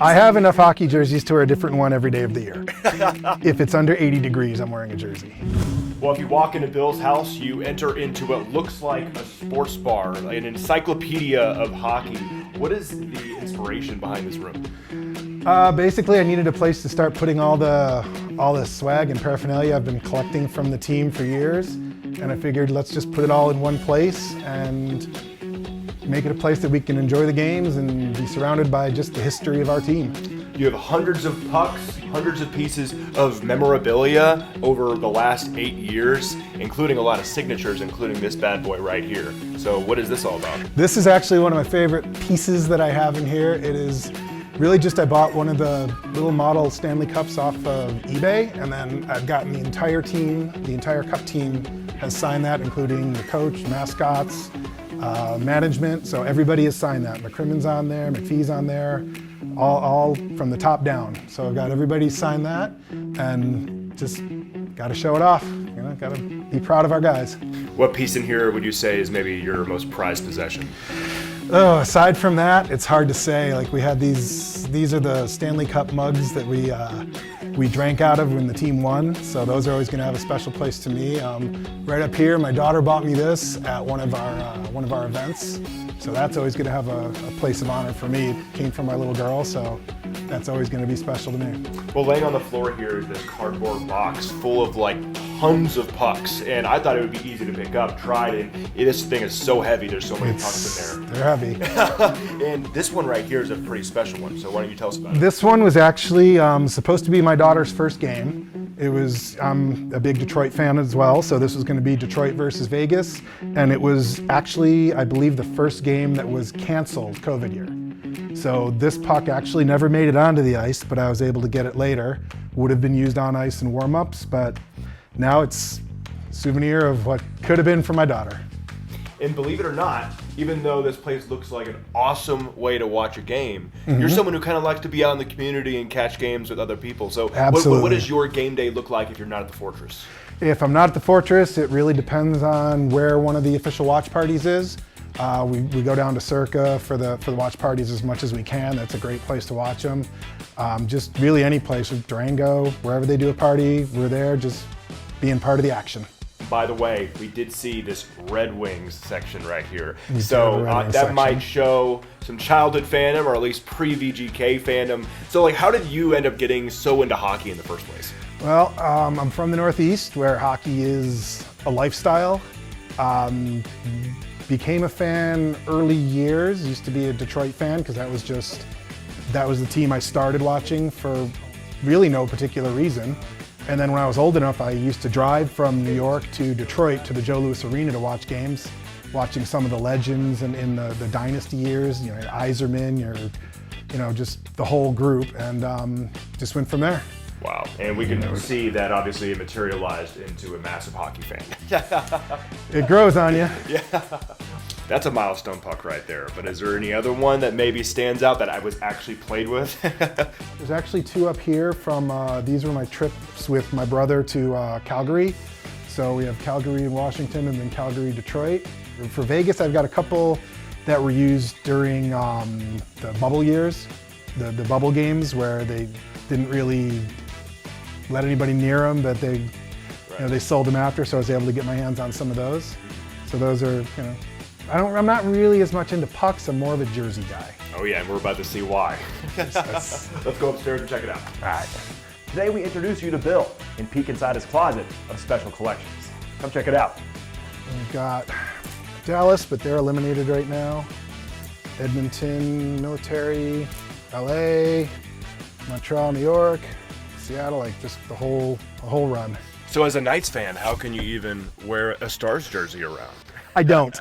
I have enough hockey jerseys to wear a different one every day of the year. If it's under 80 degrees, I'm wearing a jersey. Well, if you walk into Bill's house, you enter into what looks like a sports bar, an encyclopedia of hockey. What is the inspiration behind this room? Basically, I needed a place to start putting all the swag and paraphernalia I've been collecting from the team for years, and I figured let's just put it all in one place and make it a place that we can enjoy the games and be surrounded by just the history of our team. You have hundreds of pucks, hundreds of pieces of memorabilia over the last 8 years, including a lot of signatures, including this bad boy right here. So what is this all about? This is actually one of my favorite pieces that I have in here. It is really just, I bought one of the little model Stanley Cups off of eBay, and then I've gotten the entire team, the entire Cup team has signed that, including the coach, mascots, management, so everybody has signed that. McCrimmon's on there, McPhee's on there, all from the top down. So I've got everybody sign that, and just got to show it off. You know, got to be proud of our guys. What piece in here would you say is maybe your most prized possession? Oh, aside from that, it's hard to say. Like, we had these are the Stanley Cup mugs that we drank out of when the team won, so those are always going to have a special place to me. Right up here, my daughter bought me this at one of our events, so that's always going to have a place of honor for me. It came from my little girl, so that's always going to be special to me. Well, laying on the floor here is this cardboard box full of like tons of pucks, and I thought it would be easy to pick up. Tried it. This thing is so heavy. There's so many pucks in there. They're heavy. And this one right here is a pretty special one. So why don't you tell us about it? This one was actually supposed to be my daughter's first game. It was, I'm a big Detroit fan as well, so this was going to be Detroit versus Vegas, and it was actually, I believe, the first game that was canceled COVID year. So this puck actually never made it onto the ice, but I was able to get it later. Would have been used on ice in warm-ups, but now it's a souvenir of what could have been for my daughter. And believe it or not, even though this place looks like an awesome way to watch a game, you're someone who kind of likes to be out in the community and catch games with other people. So what does your game day look like if you're not at the Fortress? If I'm not at the Fortress, it really depends on where one of the official watch parties is. We go down to Circa for the watch parties as much as we can. That's a great place to watch them. Just really any place, Durango, wherever they do a party, we're there just being part of the action. By the way, we did see this Red Wings section right here. We So that section. might show some childhood fandom, or at least pre-VGK fandom. So like, how did you end up getting so into hockey in the first place? Well, I'm from the Northeast, where hockey is a lifestyle. Became a fan early years, used to be a Detroit fan because that was the team I started watching for really no particular reason. And then when I was old enough, I used to drive from New York to Detroit to the Joe Louis Arena to watch games, watching some of the legends in the dynasty years, you know, Yzerman, just the whole group, and just went from there. Wow, and we can see that obviously it materialized into a massive hockey fan. It grows on you. Yeah, that's a milestone puck right there. But is there any other one that maybe stands out that I was actually played with? There's actually two up here from, these were my trips with my brother to Calgary. So we have Calgary and Washington, and then Calgary, Detroit. For Vegas, I've got a couple that were used during the bubble years, the bubble games where they didn't really let anybody near them, but they sold them after, so I was able to get my hands on some of those. So those are, I'm not really as much into pucks, I'm more of a jersey guy. Oh yeah, and we're about to see why. Let's go upstairs and check it out. All right. Today we introduce you to Bill and peek inside his closet of special collections. Come check it out. We've got Dallas, but they're eliminated right now. Edmonton, military, LA, Montreal, New York, Seattle, like just a whole run. So as a Knights fan, how can you even wear a Stars jersey around? I don't.